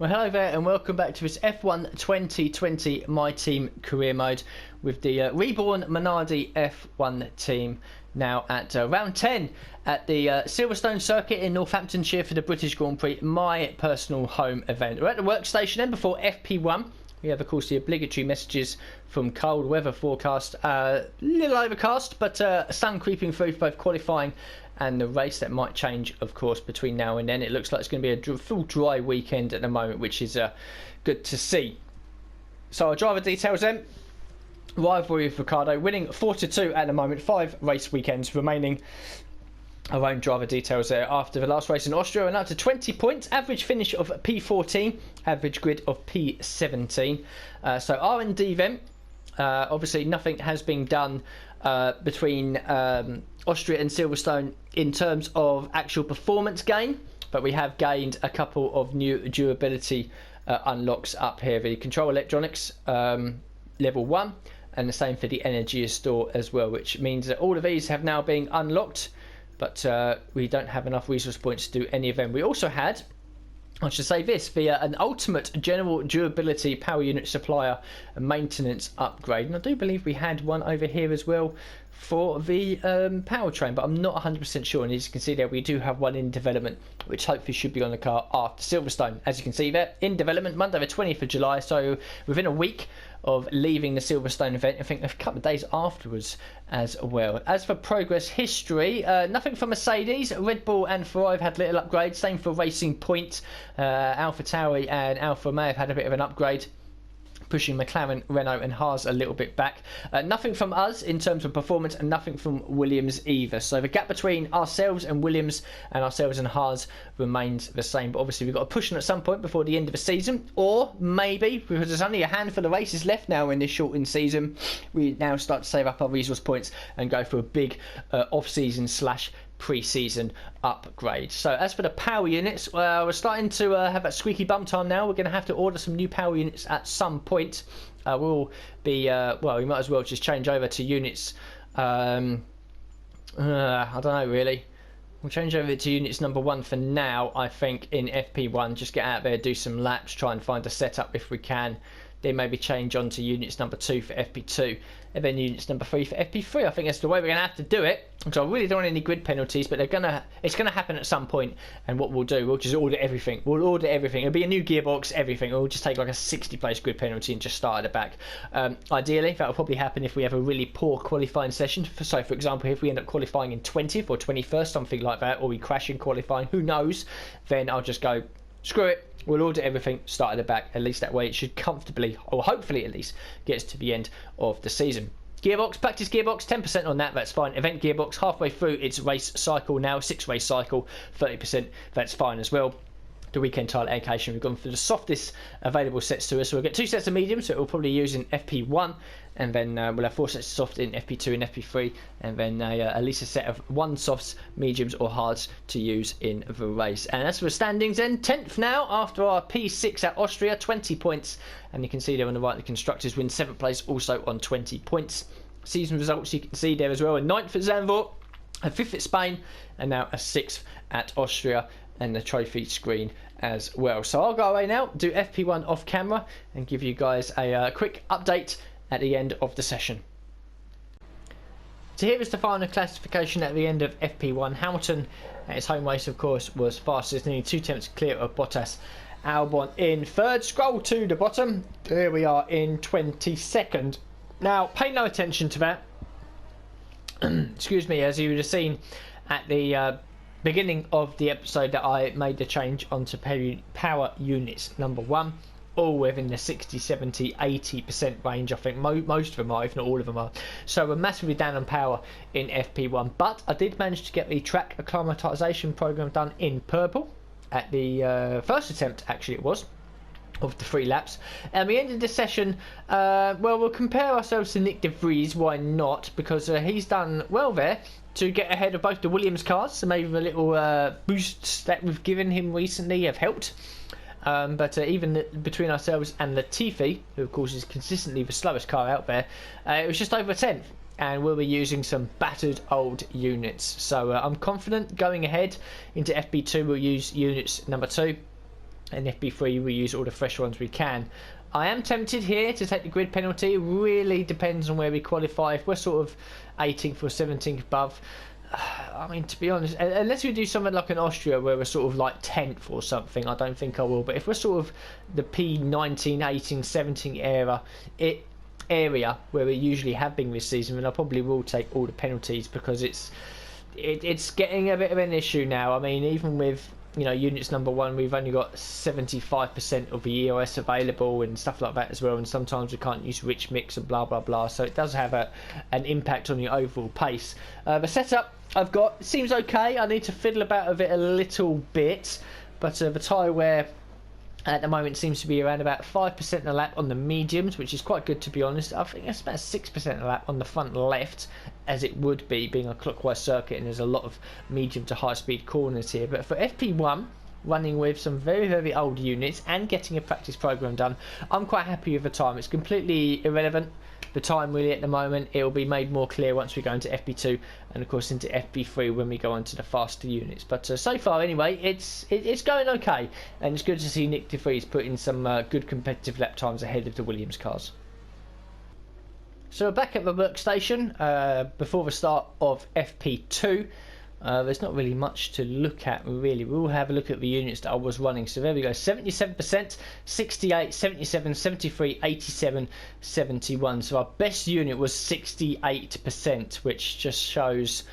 Well, hello there and welcome back to this F1 2020 My Team career mode with the reborn Minardi F1 team now at round 10 at the Silverstone circuit in Northamptonshire for the British Grand Prix, my personal home event. We're at the workstation then before FP1. We have, of course, the obligatory messages from cold weather forecast. A little overcast, but sun creeping through for both qualifying and the race. That might change, of course, between now and then. It looks like it's going to be a full dry weekend at the moment, which is good to see. So our driver details then. Rivalry with Ricciardo, winning 4-2 at the moment. 5 race weekends remaining. Our own driver details there after the last race in Austria, and up to 20 points, average finish of P14, average grid of P17. So R&D then, obviously nothing has been done between Austria and Silverstone in terms of actual performance gain, but we have gained a couple of new durability unlocks up here. The control electronics level 1, and the same for the energy store as well, which means that all of these have now been unlocked, but we don't have enough resource points to do any of them. We also had, I should say this, an ultimate general durability power unit supplier maintenance upgrade, and I do believe we had one over here as well for the powertrain, but I'm not 100% sure. And as you can see there, we do have one in development, which hopefully should be on the car after Silverstone. As you can see there, in development, Monday the 20th of July, so within a week of leaving the Silverstone event, I think a couple of days afterwards as well. As for progress history, nothing for Mercedes. Red Bull and Ferrari have had little upgrades. Same for Racing Point. AlphaTauri and Alfa Romeo have had a bit of an upgrade, pushing McLaren, Renault and Haas a little bit back. Nothing from us in terms of performance, and nothing from Williams either. So the gap between ourselves and Williams and ourselves and Haas remains the same. But obviously we've got to push on at some point before the end of the season, or maybe, because there's only a handful of races left now in this shortened season, we now start to save up our resource points and go for a big off-season / pre-season upgrade. So as for the power units, we're starting to have that squeaky bum time now. We're going to have to order some new power units at some point. We'll be well, we might as well just change over to units, I don't know really. We'll change over to units number 1 for now, I think, in FP1. Just get out there, do some laps, try and find a setup if we can. Then maybe change on to units number 2 for FP2, and then units number 3 for FP3. I think that's the way we're going to have to do it, because I really don't want any grid penalties, but it's going to happen at some point. And what we'll do, we'll just order everything. We'll order everything. It'll be a new gearbox, everything. We'll just take like a 60-place grid penalty and just start at the back. Ideally, that will probably happen if we have a really poor qualifying session. So, for example, if we end up qualifying in 20th or 21st, something like that, or we crash in qualifying, who knows, then I'll just go, screw it. We'll order everything, start at the back. At least that way it should comfortably, or hopefully at least, get us to the end of the season. Gearbox, practice gearbox, 10% on that, that's fine. Event gearbox, halfway through its race cycle now, 6 race cycle, 30%, that's fine as well. The weekend tile allocation, we've gone through the softest available sets to us. So we'll get 2 sets of medium, so we'll probably use in FP1, and then we'll have 4 sets of soft in FP2 and FP3, and then at least a set of 1 softs, mediums or hards to use in the race. And as for the standings then, 10th now after our P6 at Austria, 20 points, and you can see there on the right the constructors win 7th place also on 20 points. Season results you can see there as well, a 9th at Zandvoort, a 5th at Spain, and now a 6th at Austria, and the trophy screen as well. So I'll go away now, do FP1 off camera, and give you guys a quick update at the end of the session. So here is the final classification at the end of FP1. Hamilton at his home race, of course, was fastest, nearly 2 tenths clear of Bottas. Albon in 3rd, scroll to the bottom, here we are in 22nd. Now pay no attention to that. Excuse me, as you would have seen at the beginning of the episode that I made the change onto power units number 1, all within the 60, 70, 80% range. I think most of them are, if not all of them are. So we're massively down on power in FP1, but I did manage to get the track acclimatization program done in purple at the first attempt, actually it was, of the 3 laps. And we ended the session, well, we'll compare ourselves to Nick De Vries, why not, because he's done well there to get ahead of both the Williams cars, so maybe the little boosts that we've given him recently have helped. But even between ourselves and Latifi, who of course is consistently the slowest car out there, it was just over a 10th, and we'll be using some battered old units. So I'm confident going ahead into FP2 we'll use units number 2. In FP3 we use all the fresh ones we can. I am tempted here to take the grid penalty. It really depends on where we qualify. If we're sort of 18th or 17th above, I mean, to be honest, unless we do something like an Austria where we're sort of like 10th or something, I don't think I will. But if we're sort of the P19, 18, 17 area where we usually have been this season, then I probably will take all the penalties, because it's getting a bit of an issue now. I mean, even with, you know, units number 1, we've only got 75% of the EOS available and stuff like that as well, and sometimes we can't use rich mix and blah blah blah, so it does have an impact on the overall pace. The setup I've got seems okay. I need to fiddle about with it a little bit, but the tyre wear at the moment seems to be around about 5% a lap on the mediums, which is quite good, to be honest. I think it's about 6% a lap on the front left, as it would be, being a clockwise circuit, and there's a lot of medium to high speed corners here. But for FP1, running with some very, very old units and getting a practice program done, I'm quite happy with the time. It's completely irrelevant, the time really, at the moment. It will be made more clear once we go into FP2 and of course into FP3 when we go on to the faster units. But so far anyway, it's going okay, and it's good to see Nick De Vries put in some good competitive lap times ahead of the Williams cars. So we're back at the workstation before the start of FP2. There's not really much to look at really. We'll have a look at the units that I was running. So there we go, 77%, 68, 77, 73, 87, 71. So our best unit was 68%, which just shows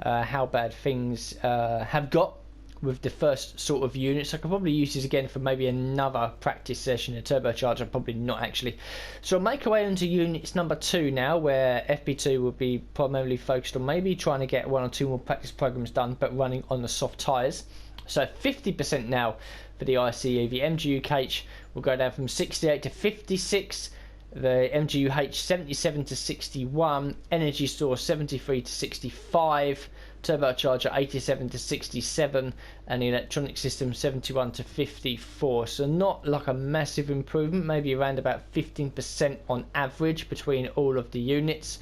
how bad things have got with the first sort of units. I could probably use this again for maybe another practice session. A turbocharger, probably not actually. So I'll make our way into units number 2 now, where FP2 will be primarily focused on maybe trying to get 1 or 2 more practice programs done, but running on the soft tyres. So 50% now for the ICE. The MGU-H will go down from 68 to 56. The MGU-H 77 to 61. Energy Store 73 to 65. Turbocharger 87 to 67, and the electronic system 71 to 54. So not like a massive improvement, maybe around about 15% on average between all of the units.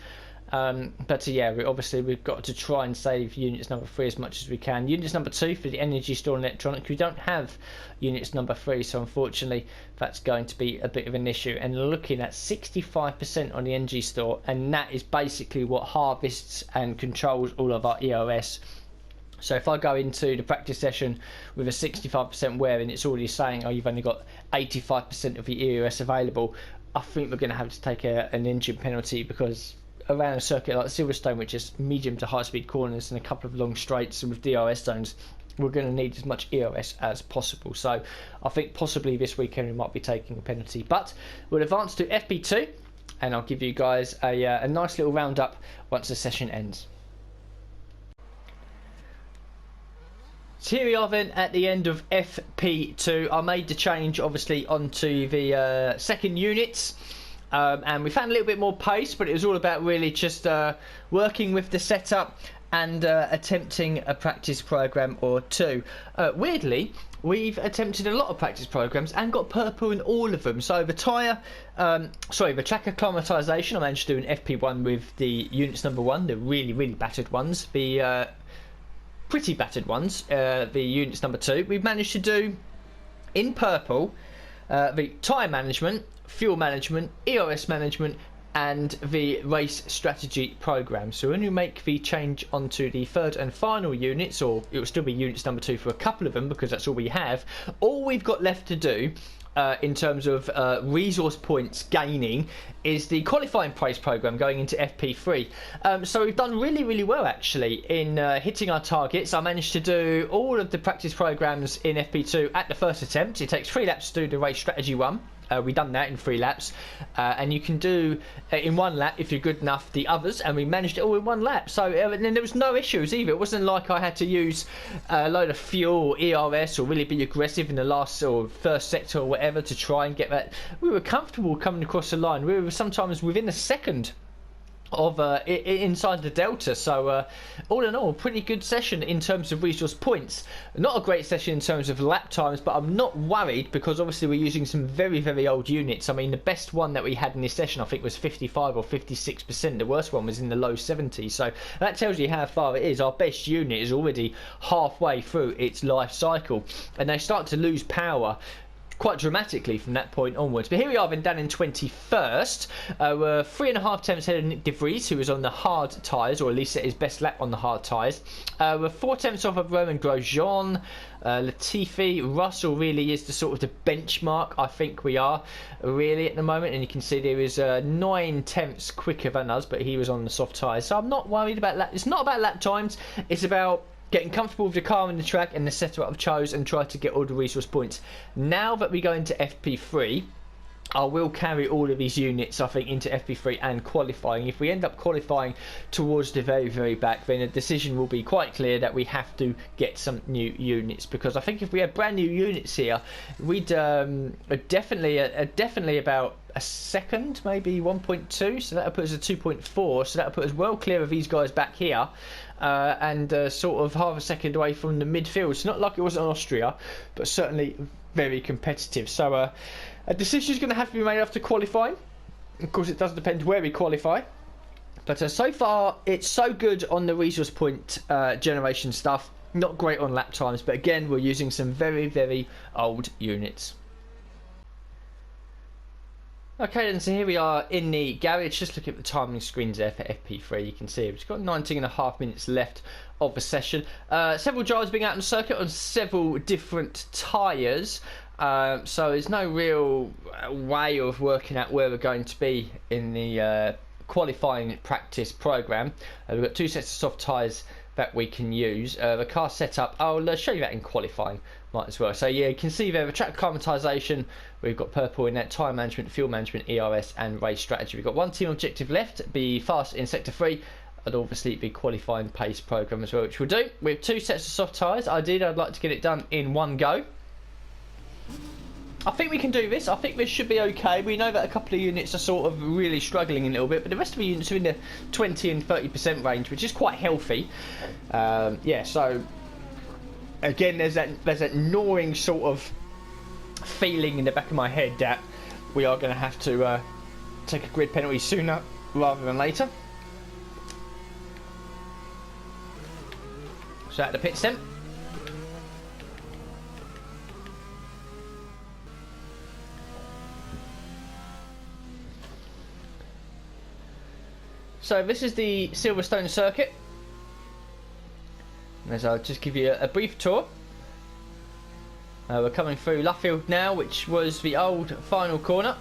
But yeah, obviously we've got to try and save units number 3 as much as we can. Units number 2 for the energy store and electronic, we don't have units number 3, so unfortunately that's going to be a bit of an issue. And looking at 65% on the energy store, and that is basically what harvests and controls all of our EOS. So if I go into the practice session with a 65% wear and it's already saying, oh, you've only got 85% of your EOS available, I think we're going to have to take an engine penalty, because around a circuit like Silverstone, which is medium to high speed corners and a couple of long straights and with DRS zones, we're going to need as much EOS as possible. So I think possibly this weekend we might be taking a penalty, but we'll advance to FP2 and I'll give you guys a nice little roundup once the session ends. So here we are then at the end of FP2. I made the change obviously onto the second units. And we found a little bit more pace, but it was all about really just working with the setup and attempting a practice program or 2. Weirdly, we've attempted a lot of practice programs and got purple in all of them. So the the track acclimatization, I managed to do an FP1 with the units number 1, the really battered ones, the pretty battered ones, the units number 2. We've managed to do in purple the tyre management, fuel management, EOS management, and the race strategy program. So when you make the change onto the third and final units, or it will still be units number 2 for a couple of them because that's all we have, all we've got left to do in terms of resource points gaining is the qualifying pace program going into FP3. So we've done really well actually in hitting our targets. I managed to do all of the practice programs in FP2 at the first attempt. It takes 3 laps to do the race strategy one. We've done that in 3 laps, and you can do in 1 lap if you're good enough the others, and we managed it all in 1 lap. So and there was no issues either. It wasn't like I had to use a load of fuel or ERS or really be aggressive in the last or first sector or whatever to try and get that. We were comfortable coming across the line. We were sometimes within a second of inside the delta. So all in all, pretty good session in terms of resource points. Not a great session in terms of lap times, but I'm not worried because obviously we're using some very old units. I mean, the best one that we had in this session I think was 55 or 56%. The worst one was in the low 70s, so that tells you how far it is. Our best unit is already halfway through its life cycle, and they start to lose power quite dramatically from that point onwards. But here we are then down in 21st. We're 3.5 tenths ahead of Nick De Vries, who was on the hard tyres, or at least set his best lap on the hard tyres. We're 4 tenths off of Romain Grosjean. Latifi, Russell really is the sort of the benchmark I think we are really at the moment, and you can see there is 9 tenths quicker than us, but he was on the soft tyres, so I'm not worried about that. It's not about lap times, it's about getting comfortable with the car and the track and the setup I've chose, and try to get all the resource points. Now that we go into FP3, I will carry all of these units, I think, into FP3 and qualifying. If we end up qualifying towards the very, very back, then a decision will be quite clear that we have to get some new units. Because I think if we had brand new units here, we'd definitely about a second, maybe 1.2. So that'll put us at 2.4. So that'll put us well clear of these guys back here. And sort of half a second away from the midfield. It's not like it was in Austria, but certainly very competitive. So a decision is going to have to be made after qualifying. Of course, it does depend where we qualify. But so far, it's so good on the resource point generation stuff. Not great on lap times, but again, we're using some very, very old units. Okay then, so here we are in the garage. Just look at the timing screens there for FP3. You can see we've got 19.5 minutes left of the session. Several drivers being out on the circuit on several different tyres. So there's no real way of working out where we're going to be in the qualifying practice program. We've got 2 sets of soft tyres that we can use. The car setup, I'll show you that in qualifying, might as well. So yeah, you can see there the track acclimatisation, we've got purple in that, tyre management, fuel management, ERS and race strategy. We've got one team objective left, be fast in sector 3, and obviously be qualifying pace program as well, which we'll do. We have 2 sets of soft tyres. Ideally, I'd like to get it done in one go. I think we can do this. I think this should be okay. We know that a couple of units are sort of really struggling a little bit, but the rest of the units are in the 20 and 30% range, which is quite healthy. Yeah, so again, there's that gnawing sort of feeling in the back of my head that we are going to have to take a grid penalty sooner rather than later. So at the pit stem. So this is the Silverstone circuit. As I'll just give you a brief tour. We're coming through Luffield now, which was the old final corner.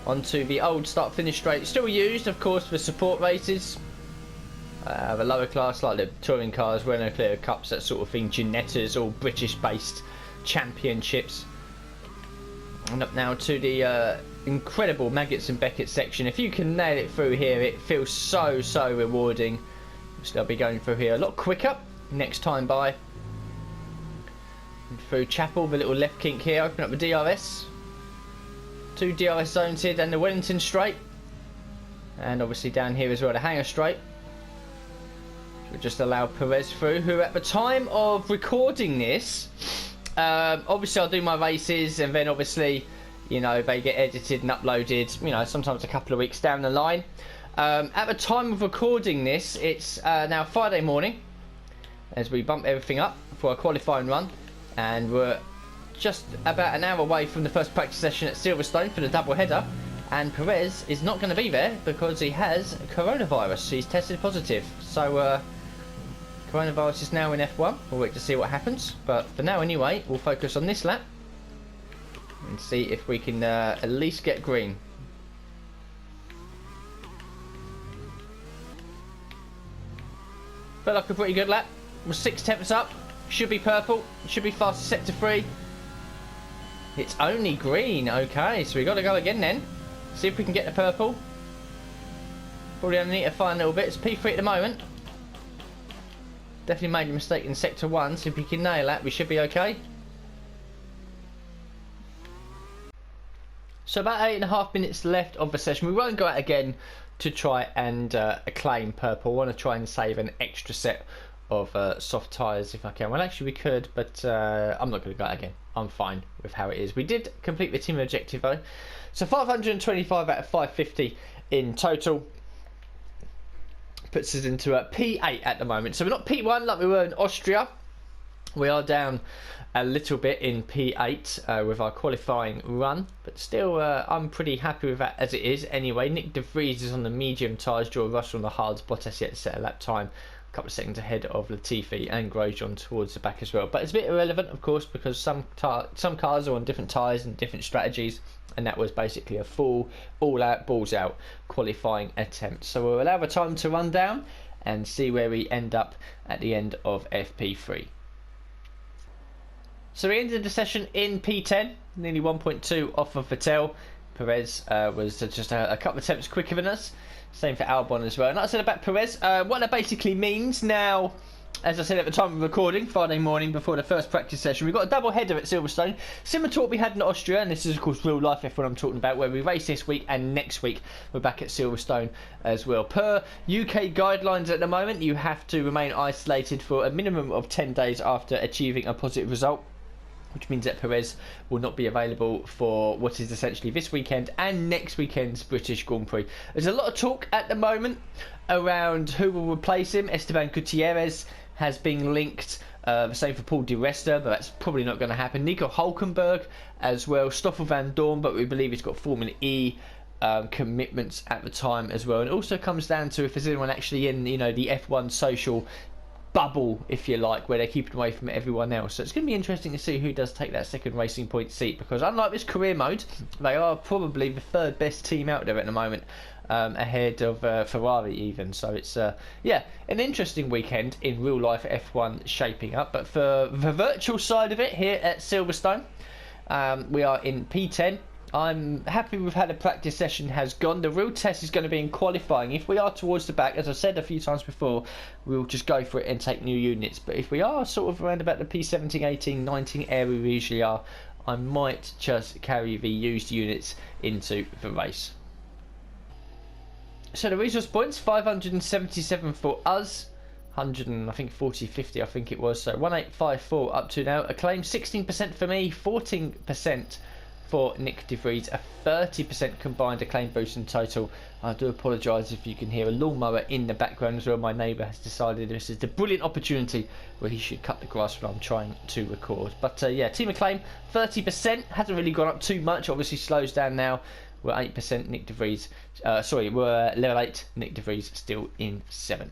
Onto the old start-finish straight. Still used, of course, for support races. The lower class, like the touring cars, Renault Clio Cups, that sort of thing. Ginettas, all British-based championships. And up now to the incredible Maggots and Beckett section. If you can nail it through here, it feels so rewarding. So I'll be going through here a lot quicker next time by. And through Chapel, the little left kink here, open up the DRS. 2 DRS zones here, then the Wellington straight. And obviously down here as well, the Hangar straight. We'll just allow Perez through, who at the time of recording this, obviously I'll do my races, and then obviously, you know, they get edited and uploaded, you know, sometimes a couple of weeks down the line. At the time of recording this, it's now Friday morning, as we bump everything up for a qualifying run, and we're just about an hour away from the first practice session at Silverstone for the double header, and Perez is not going to be there because he has coronavirus. He's tested positive, so coronavirus is now in F1. We'll wait to see what happens, but for now anyway, we'll focus on this lap and see if we can at least get green. Felt like a pretty good lap. We're 6 tenths up. Should be purple. Should be fast to sector 3. It's only green. Okay, so we got to go again then. See if we can get the purple. Probably only need to find a little bit. It's P3 at the moment. Definitely made a mistake in sector 1. So if we can nail that, we should be okay. So about 8.5 minutes left of the session. We won't go out again to try and claim purple. I want to try and save an extra set of soft tyres if I can. Well, actually we could, but I'm not going to go out again. I'm fine with how it is. We did complete the team objective though. So 525 out of 550 in total. Puts us into a P8 at the moment. So we're not P1 like we were in Austria. We are down a little bit in P8 with our qualifying run, but still I'm pretty happy with that as it is anyway. Nick De Vries is on the medium tyres, George Russell on the hards, Bottas yet to set a lap time, a couple of seconds ahead of Latifi and Grosjean towards the back as well. But it's a bit irrelevant, of course, because some cars are on different tyres and different strategies, and that was basically a full all-out, balls-out qualifying attempt. So we'll allow the time to run down and see where we end up at the end of FP3. So we ended the session in P10, nearly 1.2 off of Vettel. Perez was just a couple of attempts quicker than us. Same for Albon as well. And like I said about Perez, what that basically means now, as I said at the time of recording, Friday morning before the first practice session, we've got a double header at Silverstone, similar to what we had in Austria, and this is of course real life F1 I'm talking about, where we race this week and next week we're back at Silverstone as well. Per UK guidelines at the moment, you have to remain isolated for a minimum of 10 days after achieving a positive result, which means that Perez will not be available for what is essentially this weekend and next weekend's British Grand Prix. There's a lot of talk at the moment around who will replace him. Esteban Gutierrez has been linked, the same for Paul Di Resta, but that's probably not going to happen. Nico Hulkenberg as well, Stoffel Van Dorn, but we believe he's got Formula E commitments at the time as well. And it also comes down to if there's anyone actually in, the F1 social bubble, if you like, where they keep it away from everyone else. So it's going to be interesting to see who does take that second Racing Point seat, because unlike this career mode, they are probably the third best team out there at the moment, ahead of Ferrari even. So it's an interesting weekend in real life F1 shaping up. But for the virtual side of it here at Silverstone, we are in P10. I'm happy with how the practice session has gone. The real test is going to be in qualifying. If we are towards the back, as I said a few times before, we'll just go for it and take new units. But if we are sort of around about the P17, 18, 19 area we usually are, I might just carry the used units into the race. So the resource points, 577 for us. 100 and I think 50 I think it was. So 1854 up to now. Acclaim 16% for me, 14% for Nick De Vries, a 30% combined acclaim boost in total. I do apologise if you can hear a lawnmower in the background as well. My neighbour has decided this is the brilliant opportunity where he should cut the grass when I'm trying to record. But team acclaim 30%, hasn't really gone up too much, obviously slows down now. We're 8% Nick De Vries, we're level 8, Nick De Vries still in 7.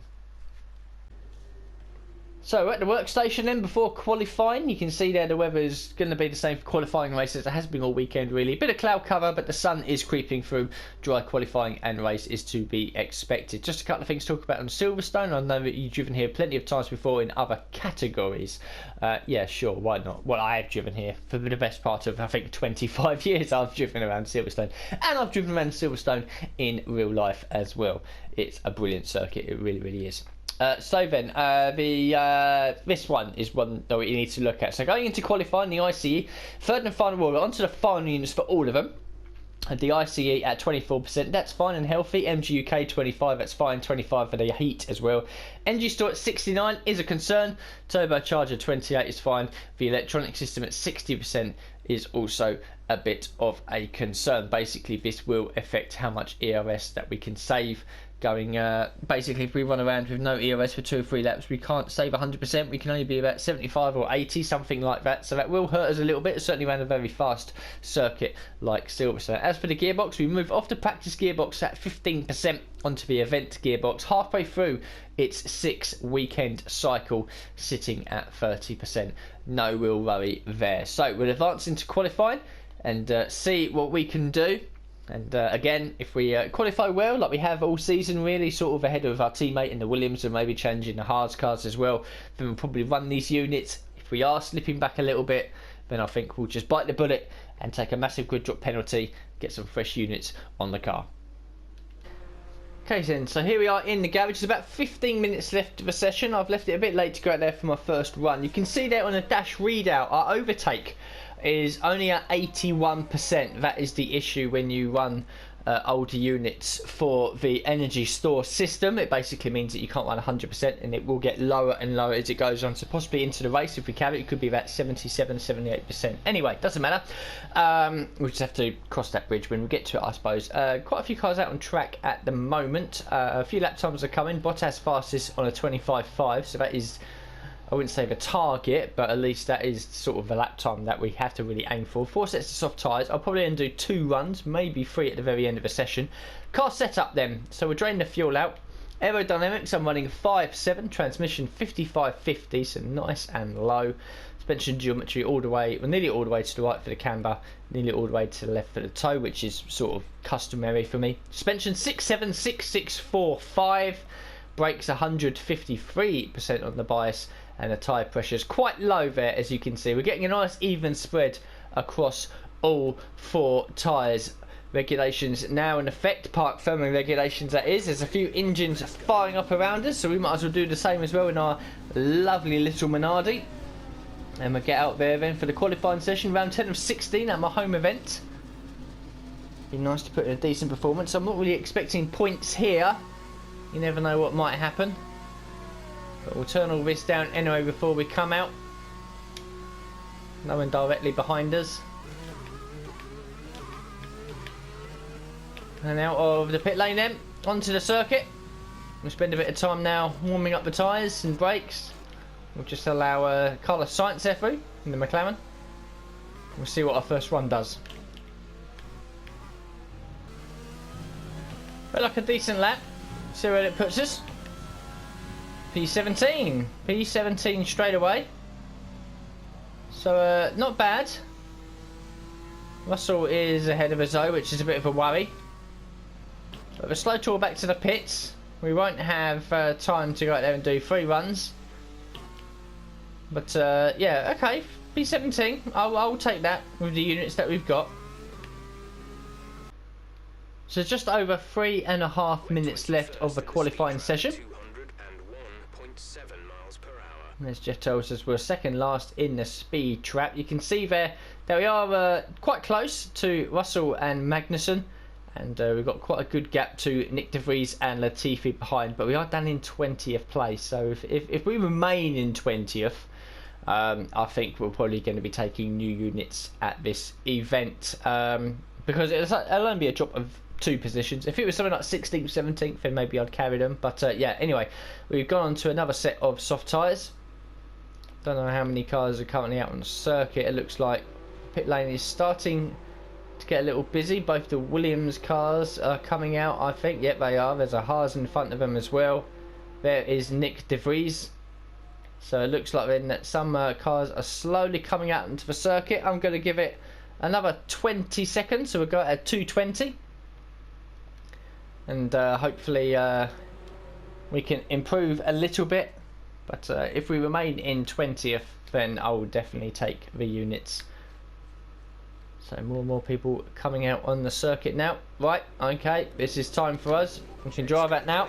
So we're at the workstation then before qualifying. You can see there the weather is going to be the same for qualifying races. It has been all weekend really. A bit of cloud cover, but the sun is creeping through. Dry qualifying and race is to be expected. Just a couple of things to talk about on Silverstone. I know that you've driven here plenty of times before in other categories. Yeah, sure, why not? Well, I have driven here for the best part of, I think, 25 years. I've driven around Silverstone. And I've driven around Silverstone in real life as well. It's a brilliant circuit. It really, really is. This one is one that we need to look at. So going into qualifying, the ICE, third and final order, onto the final units for all of them. The ICE at 24%, that's fine and healthy. MG UK 25, that's fine. 25 for the heat as well. NG Store at 69 is a concern. Turbocharger 28 is fine. The electronic system at 60% is also a bit of a concern. Basically, this will affect how much ERS that we can save. Going basically, if we run around with no ERS for 2 or 3 laps, we can't save 100%. We can only be about 75 or 80, something like that. So that will hurt us a little bit, certainly around a very fast circuit like Silverstone. As for the gearbox, we move off the practice gearbox at 15% onto the event gearbox halfway through its 6 weekend cycle, sitting at 30%. No real worry there. So we'll advance into qualifying and see what we can do. And again, if we qualify well, like we have all season really, sort of ahead of our teammate in the Williams and maybe changing the hards cars as well, then we'll probably run these units. If we are slipping back a little bit, then I think we'll just bite the bullet and take a massive grid drop penalty, get some fresh units on the car. Okay then, so here we are in the garage. There's about 15 minutes left of the session. I've left it a bit late to go out there for my first run. You can see there on the dash readout, our overtake is only at 81%. That is the issue when you run older units for the energy store system. It basically means that you can't run 100% and it will get lower and lower as it goes on. So possibly into the race, if we carry it could be about 77, 78%. Anyway, doesn't matter. We'll just have to cross that bridge when we get to it, I suppose. Quite a few cars out on track at the moment. A few lap times are coming. Bottas fastest on a 25.5, so that is I wouldn't say the target, but at least that is sort of the lap time that we have to really aim for. 4 sets of soft tyres. I'll probably do 2 runs, maybe 3 at the very end of a session. Car setup then. So we're draining the fuel out. Aerodynamics, I'm running 5.7, transmission 55.50, so nice and low. Suspension geometry all the way, well, nearly all the way to the right for the camber, nearly all the way to the left for the toe, which is sort of customary for me. Suspension 6.7, 6.645, brakes 153% on the bias, and the tyre pressure is quite low there, as you can see. We're getting a nice even spread across all 4 tyres. Regulations now in effect, park firming regulations that is. There's a few engines firing up around us, so we might as well do the same as well in our lovely little Minardi. And we'll get out there then for the qualifying session, round 10 of 16 at my home event. Be nice to put in a decent performance. I'm not really expecting points here. You never know what might happen. But we'll turn all this down anyway before we come out. No one directly behind us. And out of the pit lane then, onto the circuit. We'll spend a bit of time now warming up the tyres and brakes. We'll just allow Carlos Sainz there through in the McLaren. We'll see what our first run does. But like a decent lap. See where it puts us. P17. P17 straight away. So not bad. Russell is ahead of us though, which is a bit of a worry. But a slow tour back to the pits. We won't have time to go out there and do 3 runs. But yeah, okay, P17. I'll take that with the units that we've got. So just over 3.5 minutes left of the qualifying session. There's Jetto says we're second last in the speed trap. You can see there that we are quite close to Russell and Magnussen, and we've got quite a good gap to Nick De Vries and Latifi behind, but we are down in 20th place. So if we remain in 20th, I think we're probably going to be taking new units at this event, because it'll only be a drop of 2 positions. If it was something like 16th, 17th, then maybe I'd carry them. But yeah, anyway, we've gone on to another set of soft tyres. Don't know how many cars are currently out on the circuit. It looks like pit lane is starting to get a little busy. Both the Williams cars are coming out, I think. Yep, they are. There's a Haas in front of them as well. There is Nick De Vries. So it looks like then that some cars are slowly coming out into the circuit. I'm going to give it another 20 seconds. So we'll go at 2:20. And hopefully we can improve a little bit. But if we remain in 20th, then I will definitely take the units. So more and more people coming out on the circuit now. Right, okay, this is time for us. We can drive that now.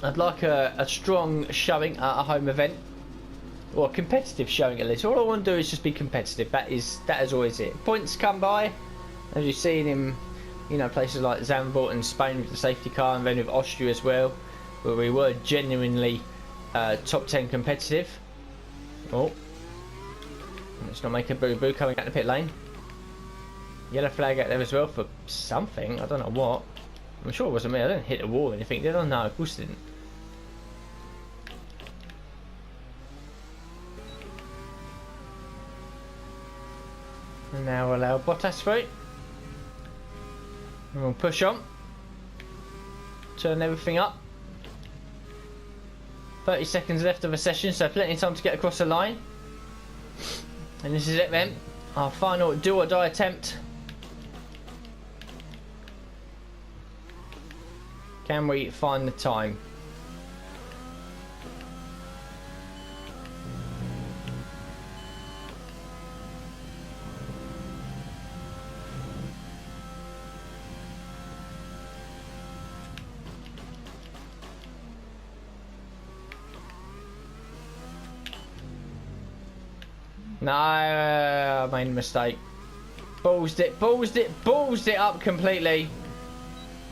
I'd like a strong showing at a home event. Or a competitive showing at least. All I want to do is just be competitive. That is always it. Points come by, as you've seen in, you know, places like Zandvoort and Spain with the safety car, and then with Austria as well, where we were genuinely top 10 competitive. Oh, let's not make a boo-boo coming out the pit lane. Yellow flag out there as well for something. I don't know what. I'm sure it wasn't me. I didn't hit a wall or anything, did I? No, of course I didn't. And now we'll allow Bottas through. And we'll push on. Turn everything up. 30 seconds left of the session, so plenty of time to get across the line. And this is it then. Our final do or die attempt. Can we find the time? No, I made a mistake. Ballsed it up completely.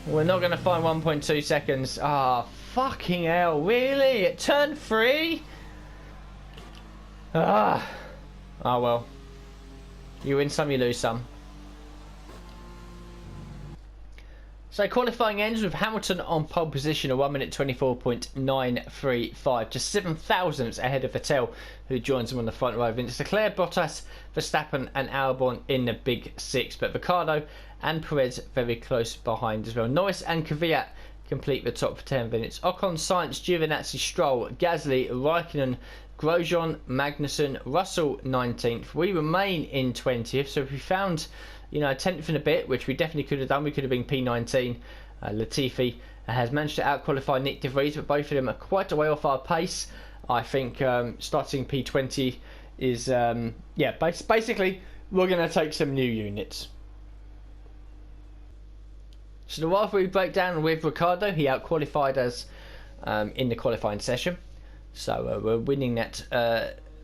We're not going to find 1.2 seconds. Ah, fucking hell, really? At turn 3? Ah. Oh well. You win some, you lose some. So qualifying ends with Hamilton on pole position, a 1 minute 24.935, just 7 thousandths ahead of Vettel, who joins him on the front row. Vince Leclerc, Bottas, Verstappen and Albon in the big six, but Ricciardo and Perez very close behind as well. Norris and Kvyat complete the top 10 minutes. Ocon, Sainz, Giovinazzi, Stroll, Gasly, Raikkonen, Grosjean, Magnussen, Russell 19th. We remain in 20th, so if we found, you know, a 10th and a bit, which we definitely could have done, we could have been P19. Latifi has managed to outqualify Nick De Vries, but both of them are quite a way off our pace. I think starting P20 is, yeah, basically we're going to take some new units. So the rivalry breakdown with Ricciardo, he outqualified us in the qualifying session. So we're winning that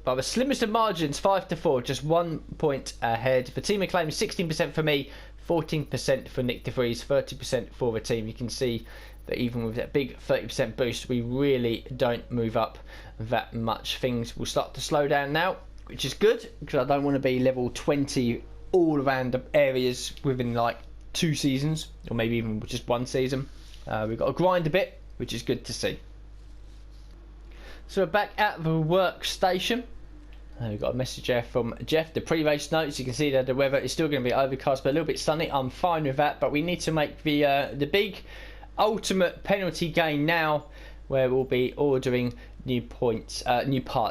by the slimmest of margins, 5-4, just 1 point ahead. For Team McLaren, 16% for me, 14% for Nick De Vries, 30% for the team. You can see that even with that big 30% boost, we really don't move up that much. Things will start to slow down now, which is good, because I don't want to be level 20 all around the areas within like 2 seasons, or maybe even just 1 season. We've got to grind a bit, which is good to see. So we're back at the workstation. We've got a message there from Jeff. The pre-race notes, you can see that the weather is still going to be overcast but a little bit sunny. I'm fine with that, but we need to make the big ultimate penalty game now, where we'll be ordering new parts.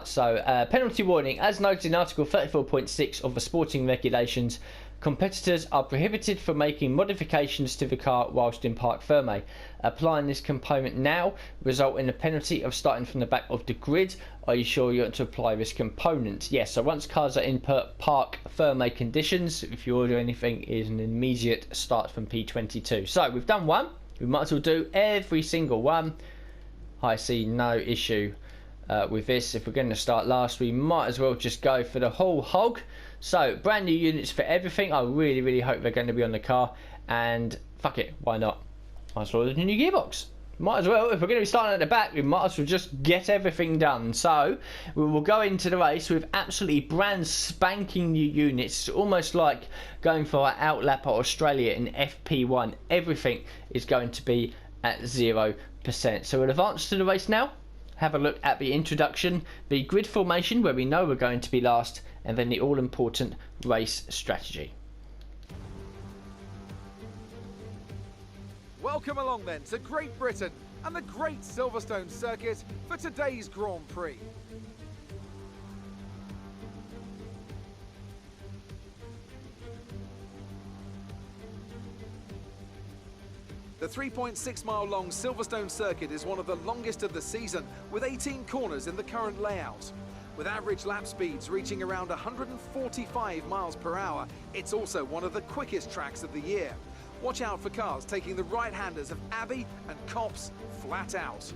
So penalty warning, as noted in Article 34.6 of the sporting regulations, competitors are prohibited from making modifications to the car whilst in parc ferme. Applying this component now result in a penalty of starting from the back of the grid. Are you sure you want to apply this component? Yes, so once cars are in parc ferme conditions, if you order anything, it is an immediate start from P22. So we've done one, we might as well do every single one. I see no issue with this. If we're going to start last, we might as well just go for the whole hog. So brand new units for everything. I really hope they're going to be on the car, and fuck it, why not? Might as well order a new gearbox. Might as well, if we're going to be starting at the back, we might as well just get everything done. So we will go into the race with absolutely brand spanking new units. It's almost like going for our outlap at Australia in FP1. Everything is going to be at 0%. So we'll advance to the race now. Have a look at the introduction, the grid formation where we know we're going to be last, and then the all-important race strategy. Welcome along then to Great Britain and the Great Silverstone Circuit for today's Grand Prix. The 3.6 mile long Silverstone Circuit is one of the longest of the season, with 18 corners in the current layout. With average lap speeds reaching around 145 miles per hour, it's also one of the quickest tracks of the year. Watch out for cars taking the right-handers of Abbey and Copse flat out.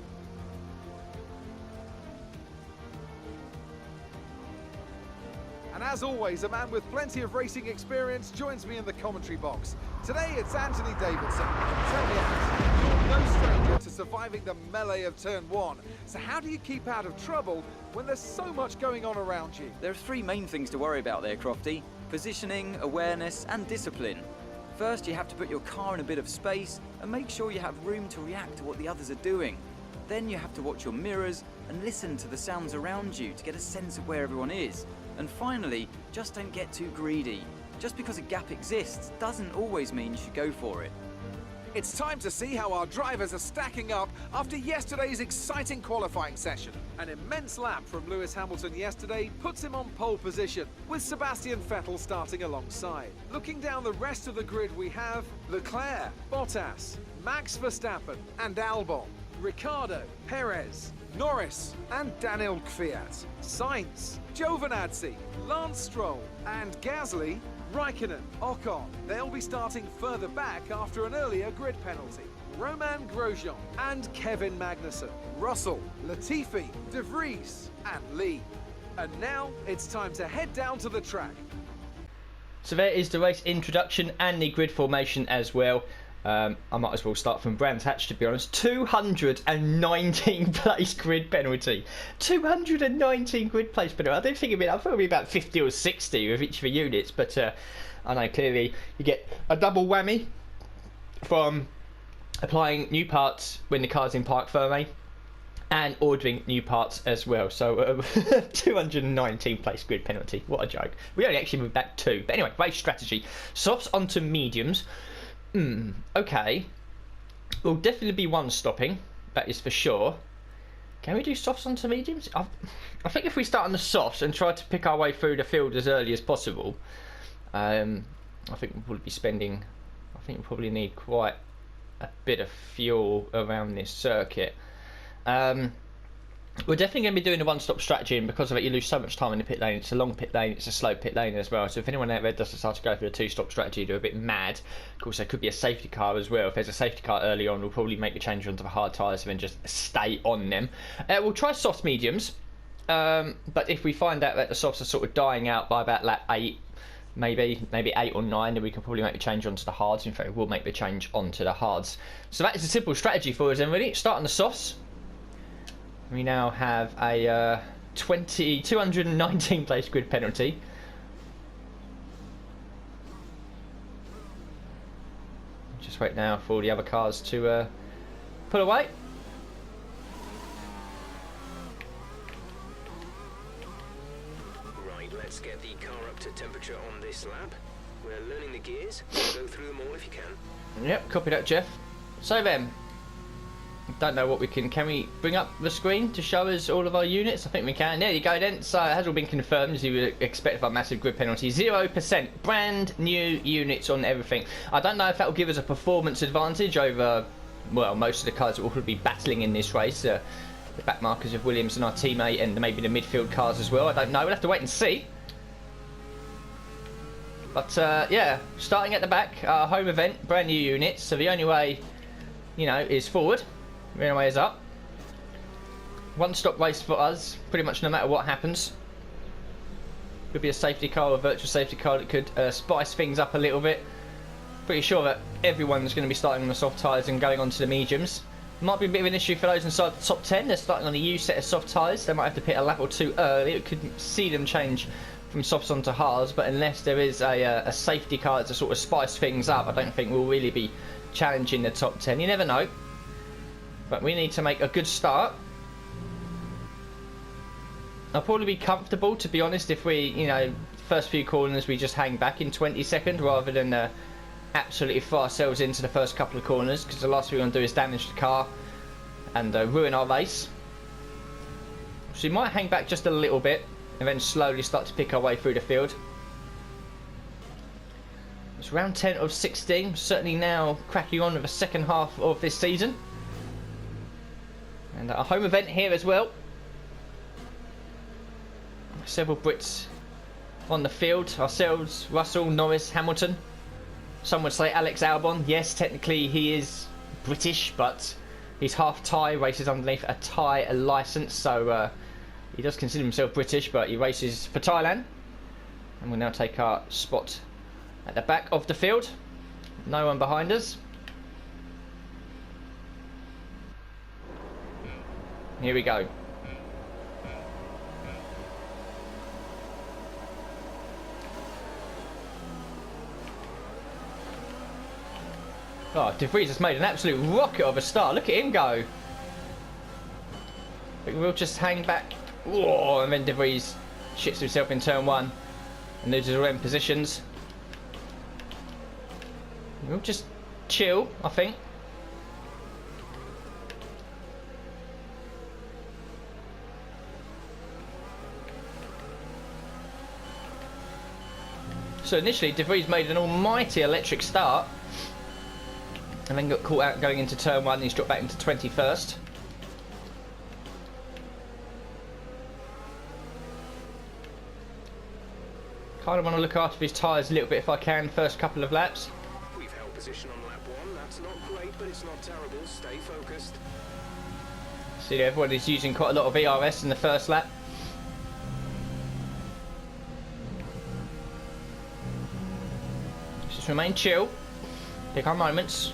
And as always, a man with plenty of racing experience joins me in the commentary box. Today it's Anthony Davidson. Tell me, Ant, you're no stranger to surviving the melee of turn 1. So how do you keep out of trouble when there's so much going on around you? There are 3 main things to worry about there, Crofty. Positioning, awareness and discipline. First, you have to put your car in a bit of space and make sure you have room to react to what the others are doing. Then you have to watch your mirrors and listen to the sounds around you to get a sense of where everyone is. And finally, just don't get too greedy. Just because a gap exists doesn't always mean you should go for it. It's time to see how our drivers are stacking up after yesterday's exciting qualifying session. An immense lap from Lewis Hamilton yesterday puts him on pole position, with Sebastian Vettel starting alongside. Looking down the rest of the grid, we have Leclerc, Bottas, Max Verstappen and Albon, Ricciardo, Perez, Norris and Daniel Kvyat, Sainz, Giovinazzi, Lance Stroll and Gasly, Raikkonen, Ocon. They'll be starting further back after an earlier grid penalty. Romain Grosjean and Kevin Magnussen, Russell, Latifi, De Vries and Lee. And now it's time to head down to the track. So there is the race introduction and the grid formation as well. I might as well start from Brands Hatch, to be honest. 219 place grid penalty. 219 grid place penalty. I don't think I thought it'd be about 50 or 60 with each of the units, but I know clearly you get a double whammy from applying new parts when the car's in park firmly, and ordering new parts as well. So 219 place grid penalty. What a joke. We only actually moved back 2. But anyway, race strategy. Softs onto mediums. Okay. Will definitely be one stopping. That is for sure. Can we do softs onto mediums? I think if we start on the softs and try to pick our way through the field as early as possible, I think we'll probably be spending... I think we'll probably need quite a bit of fuel around this circuit. We're definitely going to be doing a one-stop strategy, and because of it you lose so much time in the pit lane. It's a long pit lane, it's a slow pit lane as well, so if anyone out there does decide to go for a two-stop strategy, they're a bit mad. Of course there could be a safety car as well. If there's a safety car early on, we'll probably make the change onto the hard tyres and then just stay on them. We'll try soft mediums, but if we find out that the softs are sort of dying out by about lap 8, maybe 8 or 9, then we can probably make the change onto the hards. In fact, we'll make the change onto the hards. So that is a simple strategy for us then, really. Start on the softs. We now have a 219 place grid penalty. Just wait now for the other cars to pull away. Right, let's get the car up to temperature on this lap. We're learning the gears. Go through them all if you can. Yep, copy that, Jeff. So then, don't know what we can we bring up the screen to show us all of our units? I think we can. There you go then. So it has all been confirmed, as you would expect of our massive grid penalty. 0%, brand new units on everything. I don't know if that will give us a performance advantage over, well, most of the cars that will be battling in this race. The back markers of Williams and our teammate, and maybe the midfield cars as well. I don't know, we'll have to wait and see. But yeah, starting at the back, our home event, brand new units. So the only way, you know, is forward. The only way is up. One stop race for us, pretty much no matter what happens. Could be a safety car or a virtual safety car that could spice things up a little bit. Pretty sure that everyone's going to be starting on the soft tyres and going on to the mediums. Might be a bit of an issue for those inside the top 10. They're starting on a U set of soft tyres. They might have to pit a lap or 2 early. It could see them change from softs onto hards, but unless there is a safety car to sort of spice things up, I don't think we'll really be challenging the top 10. You never know. But we need to make a good start. I'll probably be comfortable, to be honest, if we, you know, first few corners we just hang back in 22nd rather than absolutely throw ourselves into the first couple of corners, because the last thing we want to do is damage the car and ruin our race. So we might hang back just a little bit and then slowly start to pick our way through the field. It's round 10 of 16, certainly now cracking on with the second half of this season. And a home event here as well. Several Brits on the field. Ourselves, Russell, Norris, Hamilton. Some would say Alex Albon. Yes, technically he is British, but he's half Thai, races underneath a Thai licence. So he does consider himself British, but he races for Thailand. And we'll now take our spot at the back of the field. No one behind us. Here we go. Oh, De Vries has made an absolute rocket of a start. Look at him go. But we'll just hang back. Whoa, and then De Vries shits himself in turn 1 and loses all them positions. We'll just chill, I think. So initially, De Vries made an almighty electric start, and then got caught out going into turn 1. And he's dropped back into 21st. Kind of want to look after his tyres a little bit if I can. First couple of laps. We've held position on lap 1. That's not great, but it's not terrible. Stay focused. See, everyone is using quite a lot of ERS in the first lap. Just remain chill. Take our moments.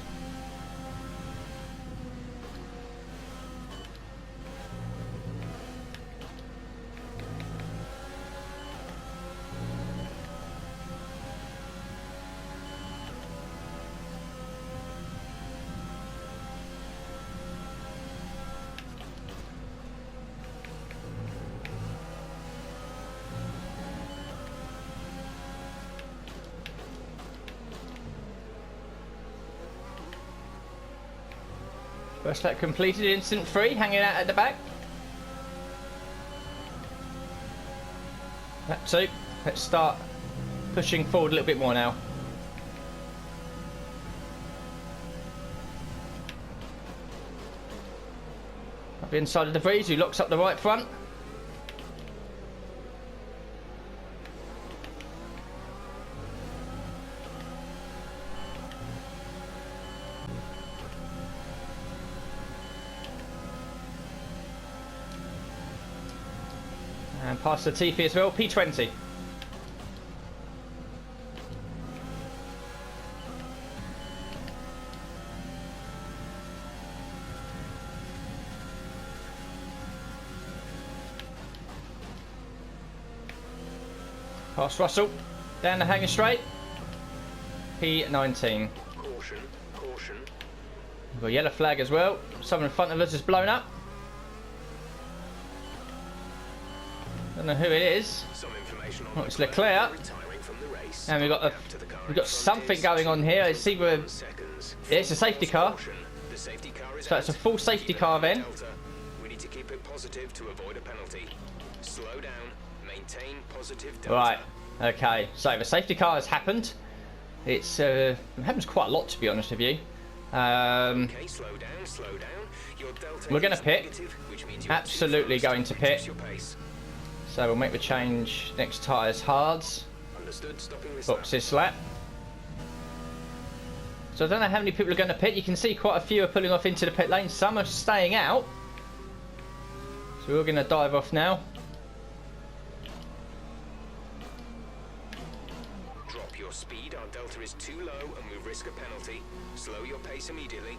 First lap completed, instant free, hanging out at the back. Lap 2. Let's start pushing forward a little bit more now. Up the inside of De Vries, who locks up the right front. And past Latifi as well, P20. Past Russell, down the hanger straight, P19. Caution, caution. We've got a yellow flag as well. Someone in front of us has blown up. Don't know who it is. Some information on It's Leclerc. retiring from the race. And we've got something going on here. It's either it's a safety car. The safety car is So it's a full safety car then. We need to keep it positive to avoid a penalty. Slow down, maintain positive delta. Right. Okay. So the safety car has happened. It happens quite a lot, to be honest with you. Okay, slow down, slow down. Your delta We're going to is pit. negative, which means you Absolutely have 2 going to furlongs pit. your pace. So we'll make the change. Next tyres hards. Understood, stopping this Box this lap. So I don't know how many people are going to pit. You can see quite a few are pulling off into the pit lane. Some are staying out. So we're going to dive off now. Drop your speed, our delta is too low and we risk a penalty. Slow your pace immediately.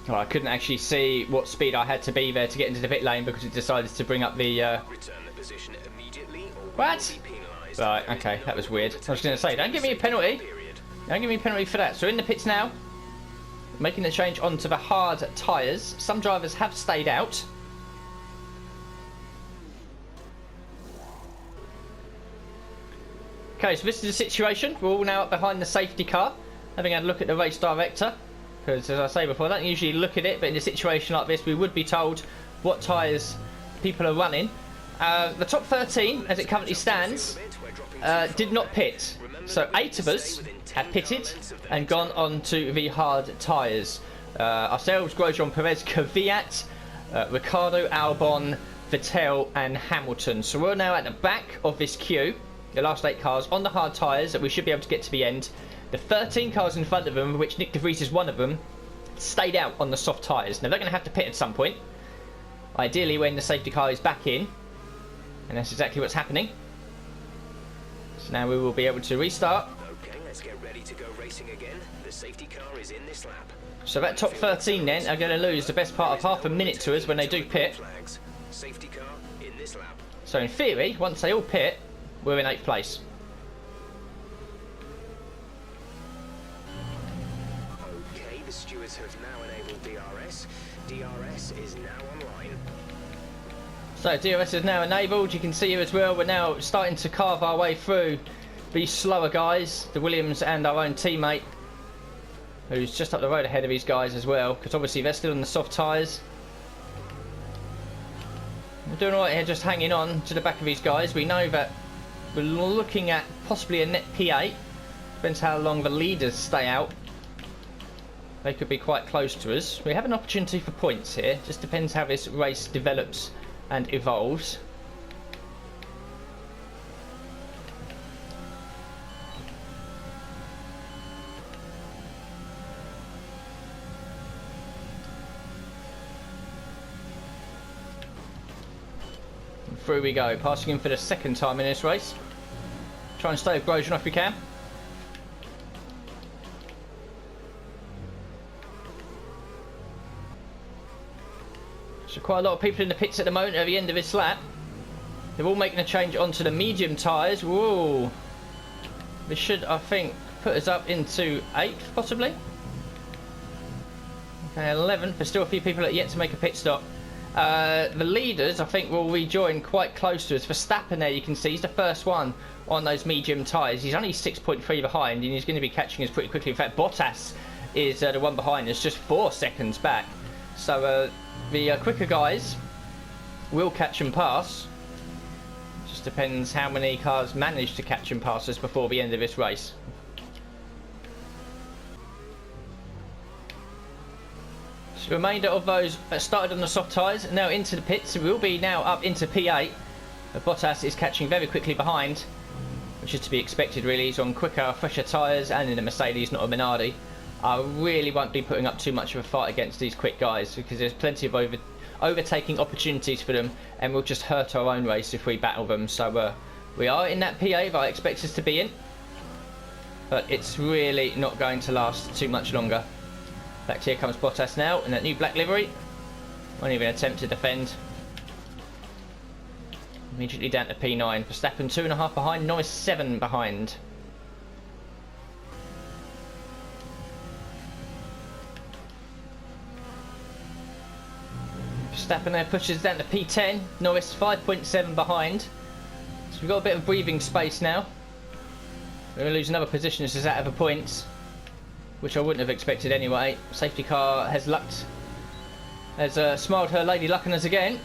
Oh, I couldn't actually see what speed I had to be there to get into the pit lane because it decided to bring up the... Return the position immediately or we What? will be penalised. Right, There is okay, no that was weird. I was going to say, don't give me a waiting penalty. period. Don't give me a penalty for that. So in the pits now. Making the change onto the hard tyres. Some drivers have stayed out. Okay, so this is the situation. We're all now up behind the safety car, having had a look at the race director. Because, as I say before, I don't usually look at it, but in a situation like this, we would be told what tyres people are running. The top 13, as it currently stands, did not pit. So 8 of us have pitted and gone on to the hard tyres. Ourselves, Grosjean, Perez, Kvyat, Ricciardo, Albon, Vettel and Hamilton. So we're now at the back of this queue. The last 8 cars on the hard tyres that we should be able to get to the end. The 13 cars in front of them, which Nick De Vries is one of them, stayed out on the soft tyres. Now they're going to have to pit at some point. Ideally when the safety car is back in. And that's exactly what's happening. So now we will be able to restart. Okay, let's get ready to go racing again. The safety car is in this lap. So that top 13 then are going to lose the best part of half a minute to us when they do pit. Flags. Safety car in this lap. So in theory, once they all pit, we're in 8th place. Okay, the stewards have now enabled DRS. DRS is now online. So DRS is now enabled. You can see here as well, we're now starting to carve our way through these slower guys, the Williams and our own teammate, who's just up the road ahead of these guys as well, because obviously they're still on the soft tyres. We're doing alright here, just hanging on to the back of these guys. We know that we're looking at possibly a net P8. Depends how long the leaders stay out. They could be quite close to us. We have an opportunity for points here. Just depends how this race develops and evolves. And through we go, passing in for the second time in this race. Try and stay with Grosjean if we can. So quite a lot of people in the pits at the moment at the end of this lap. They're all making a change onto the medium tyres. Whoa. This should, I think, put us up into 8th, possibly. Okay, 11th. There's still a few people that are yet to make a pit stop. The leaders, I think, will rejoin quite close to us. Verstappen there, you can see, he's the first one on those medium tyres. He's only 6.3 behind, and he's going to be catching us pretty quickly. In fact, Bottas is the one behind us, just 4 seconds back. So the quicker guys will catch and pass. Just depends how many cars manage to catch and pass us before the end of this race. So the remainder of those that started on the soft tyres are now into the pits. We'll be now up into P8. Bottas is catching very quickly behind, which is to be expected really. He's on quicker, fresher tyres and in a Mercedes, not a Minardi. I really won't be putting up too much of a fight against these quick guys because there's plenty of overtaking opportunities for them, and we'll just hurt our own race if we battle them. So we are in that P8 that I expect us to be in, but it's really not going to last too much longer. In fact, here comes Bottas now in that new black livery. Won't even attempt to defend. Immediately down to P9. Verstappen 2.5 behind, Norris 7 behind. Verstappen there pushes down to P10, Norris 5.7 behind. So we've got a bit of breathing space now. We're going to lose another position as is out of the points, which I wouldn't have expected anyway. Safety car has smiled her lady luck on us again.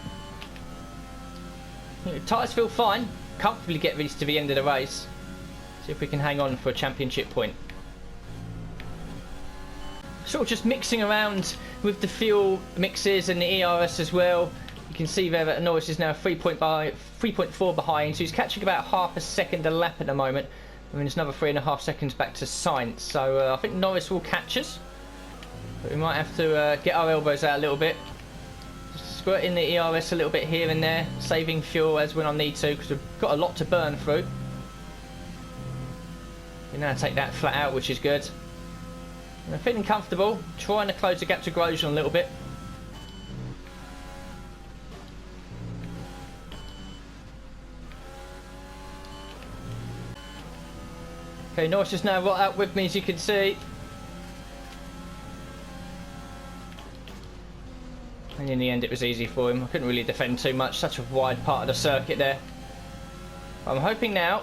Tyres feel fine. Comfortably get these to the end of the race. See if we can hang on for a championship point. Sort of just mixing around with the fuel mixes and the ERS as well. You can see there that Norris is now 3.4 behind, so he's catching about half a second a lap at the moment. I mean, it's another 3.5 seconds back to Sainz, so I think Norris will catch us. But we might have to get our elbows out a little bit. Just squirt in the ERS a little bit here and there, saving fuel as when I need to, because we've got a lot to burn through. We now take that flat out, which is good. I'm feeling comfortable, trying to close the gap to Grosjean a little bit. Okay, Norris is now right out with me, as you can see. And in the end it was easy for him. I couldn't really defend too much, such a wide part of the circuit there. I'm hoping now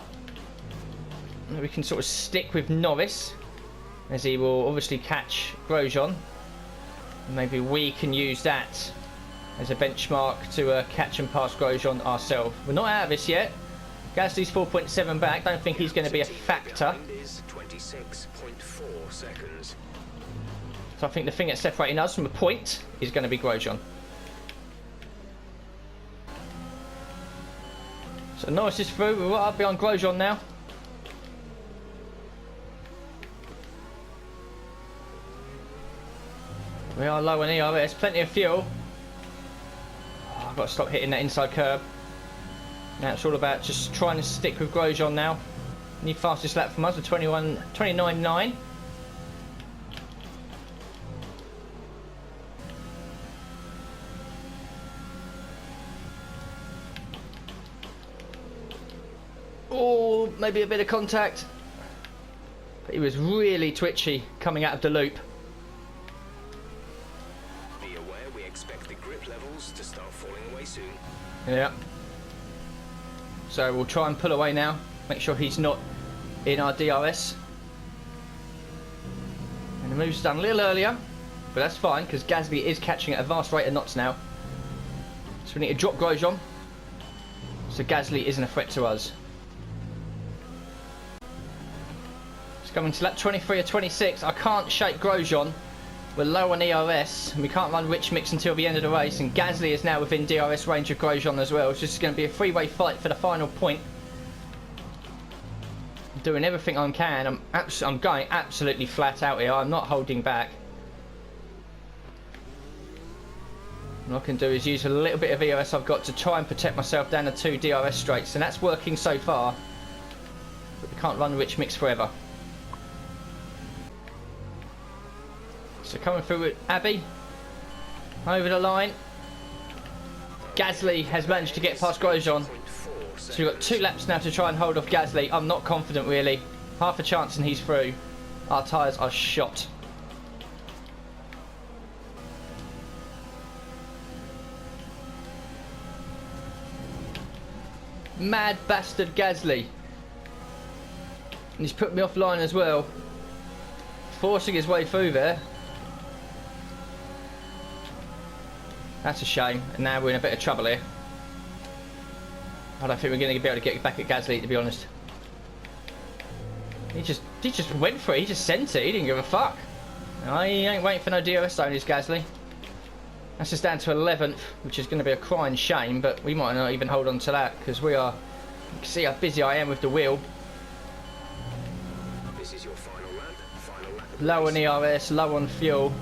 that we can sort of stick with Norris, as he will obviously catch Grosjean. Maybe we can use that as a benchmark to catch and pass Grosjean ourselves. We're not out of this yet. Gasly's 4.7 back. Don't think he's going to be a factor. 26.4 seconds. So I think the thing that's separating us from a point is going to be Grosjean. So Norris is through. We're right up behind Grosjean now. We are low on ERS, plenty of fuel. Oh, I've got to stop hitting that inside curb. Now it's all about just trying to stick with Grosjean now. New fastest lap from us with 29.9. Oh, maybe a bit of contact. But he was really twitchy coming out of the loop. To start falling away soon. Yeah. So we'll try and pull away now. Make sure he's not in our DRS. And the move's done a little earlier, but that's fine because Gasly is catching at a vast rate of knots now. So we need to drop Grosjean, so Gasly isn't a threat to us. It's coming to lap 23 or 26. I can't shake Grosjean. We're low on ERS, and we can't run rich mix until the end of the race, and Gasly is now within DRS range of Grosjean as well. So this is going to be a three-way fight for the final point. I'm doing everything I can. I'm going absolutely flat out here. I'm not holding back. What I can do is use a little bit of ERS I've got to try and protect myself down the 2 DRS straights, and that's working so far. But we can't run rich mix forever. So coming through with Abbey, over the line. Gasly has managed to get past Grosjean. So we've got 2 laps now to try and hold off Gasly. I'm not confident really. Half a chance and he's through. Our tyres are shot. Mad bastard Gasly. And he's put me offline as well. Forcing his way through there. That's a shame. And now we're in a bit of trouble here. I don't think we're going to be able to get back at Gasly, to be honest. He just went for it. He just sent it. He didn't give a fuck. No, he ain't waiting for no DRS zones, Gasly. That's just down to 11th, which is going to be a crying shame, but we might not even hold on to that because we are. You can see how busy I am with the wheel. This is your final lap. Final lap. Low on ERS, low on fuel.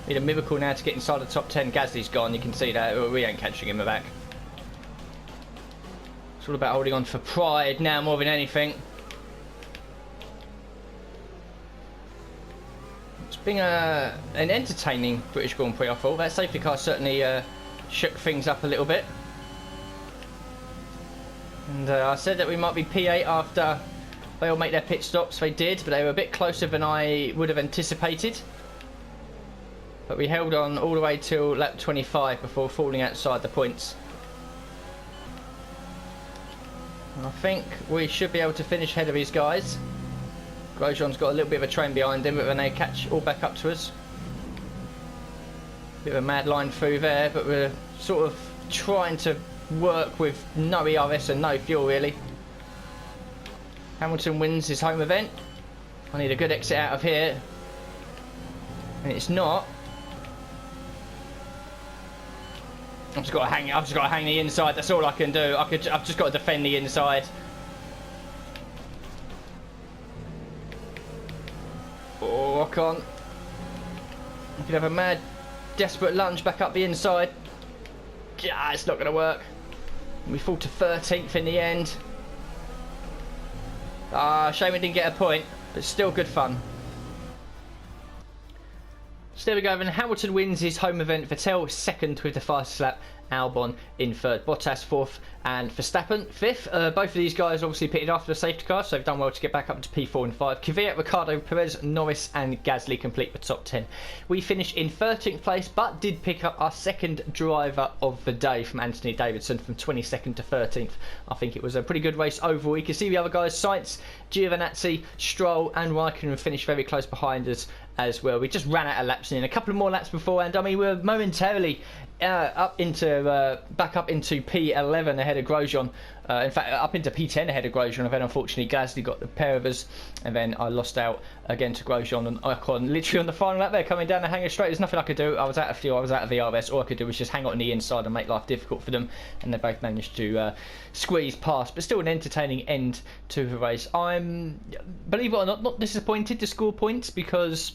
Need a miracle now to get inside the top 10. Gasly's gone. You can see that we ain't catching him back. It's all about holding on for pride now more than anything. It's been an entertaining British Grand Prix, I thought. That safety car certainly shook things up a little bit. And I said that we might be P8 after they all make their pit stops. They did, but they were a bit closer than I would have anticipated. But we held on all the way till lap 25 before falling outside the points. And I think we should be able to finish ahead of these guys. Grosjean's got a little bit of a train behind him, but when they catch all back up to us. Bit of a mad line through there, but we're sort of trying to work with no ERS and no fuel really. Hamilton wins his home event. I need a good exit out of here. And it's not. I've just got to hang the inside, that's all I can do. I've just got to defend the inside. Oh, I can't. I could have a mad, desperate lunge back up the inside. Yeah, it's not going to work. We fall to 13th in the end. Ah, shame we didn't get a point, but still good fun. So there we go, then Hamilton wins his home event, Vettel second with the fastest lap, Albon in third, Bottas fourth and Verstappen fifth. Both of these guys obviously pitted after the safety car, so they've done well to get back up to P4 and 5. Kvyat, Ricciardo, Perez, Norris and Gasly complete the top 10. We finished in 13th place but did pick up our second driver of the day from Anthony Davidson from 22nd to 13th. I think it was a pretty good race overall. You can see the other guys, Sainz, Giovinazzi, Stroll and Raikkonen finished very close behind us as well. We just ran out of laps in a couple of more laps beforehand. I mean, we were momentarily back up into P11 ahead of Grosjean. In fact, up into P10 ahead of Grosjean, and then unfortunately Gasly got the pair of us, and then I lost out again to Grosjean and Ocon literally on the final lap there, coming down the hanger straight. There's nothing I could do. I was out of fuel, I was out of the RS. All I could do was just hang on the inside and make life difficult for them, and they both managed to squeeze past, but still an entertaining end to the race. I'm, believe it or not disappointed to score points, because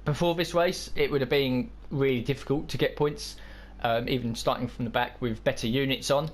before this race it would have been really difficult to get points, even starting from the back with better units on.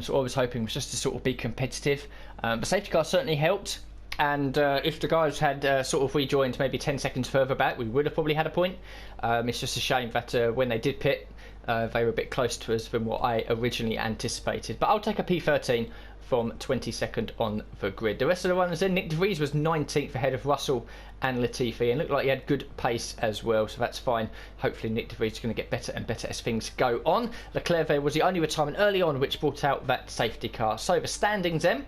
So I was hoping was just to sort of be competitive. The safety car certainly helped, and if the guys had sort of rejoined maybe 10 seconds further back, we would have probably had a point. It's just a shame that when they did pit, they were a bit close to us than what I originally anticipated. But I'll take a P13 from 22nd on the grid. The rest of the runners then, Nick De Vries was 19th ahead of Russell and Latifi, and looked like he had good pace as well, so that's fine. Hopefully Nick De Vries is going to get better and better as things go on. Leclerc was the only retirement early on which brought out that safety car. So the standings then,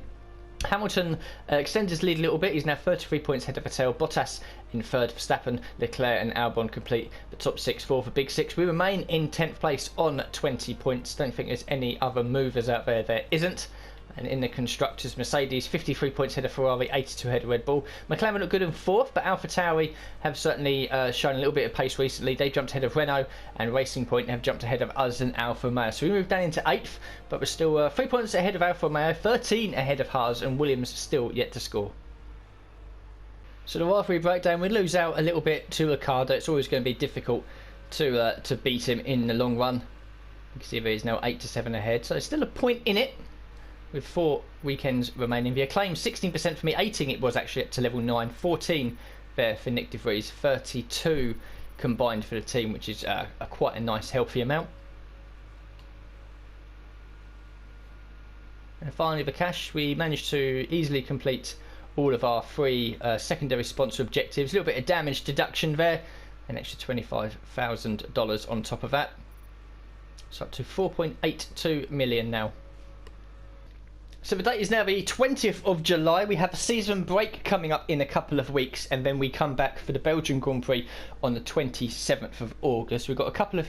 Hamilton extends his lead a little bit. He's now 33 points ahead of Vettel. Bottas in third, Verstappen, Leclerc and Albon complete the top 6 for the big 6. We remain in 10th place on 20 points. Don't think there's any other movers out there. There isn't. And in the constructors, Mercedes 53 points ahead of Ferrari, 82 ahead of Red Bull. McLaren look good in 4th, but AlphaTauri have certainly shown a little bit of pace recently. They jumped ahead of Renault, and Racing Point have jumped ahead of us and Alfa Romeo. So we moved down into 8th, but we're still 3 points ahead of Alfa Romeo, 13 ahead of Haas, and Williams still yet to score. So the rivalry breakdown, we lose out a little bit to Ricciardo. It's always going to be difficult to beat him in the long run. You can see there he's now 8 to 7 ahead, so there's still a point in it, with 4 weekends remaining. The acclaim 16% for me, 18 it was actually up to level 9, 14 there for Nick De Vries, 32 combined for the team, which is quite a nice healthy amount. And finally the cash, we managed to easily complete all of our 3 secondary sponsor objectives. A little bit of damage deduction there, an extra $25,000 on top of that. So up to 4.82 million now. So the date is now the 20th of July. We have a season break coming up in a couple of weeks, and then we come back for the Belgian Grand Prix on the 27th of August. We've got a couple of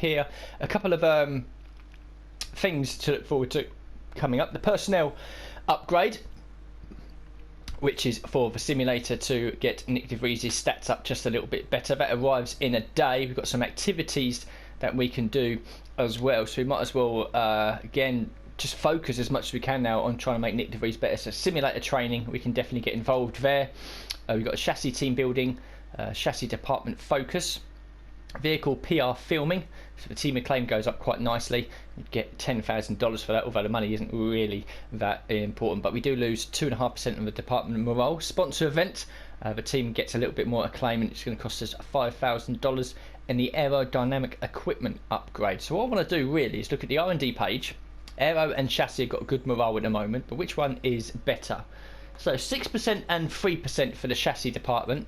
things to look forward to coming up. The personnel upgrade, which is for the simulator to get Nick De Vries' stats up just a little bit better. That arrives in a day. We've got some activities that we can do as well, so we might as well again just focus as much as we can now on trying to make Nick De Vries better. So simulator training, we can definitely get involved there. We've got a chassis team building, chassis department focus, vehicle PR filming, so the team acclaim goes up quite nicely. You get $10,000 for that, although the money isn't really that important, but we do lose 2.5% of the department morale. Sponsor event, the team gets a little bit more acclaim, and it's going to cost us $5,000. And the aerodynamic equipment upgrade. So what I want to do really is look at the R&D page. Aero and chassis have got a good morale at the moment, but which one is better? So 6% and 3% for the chassis department,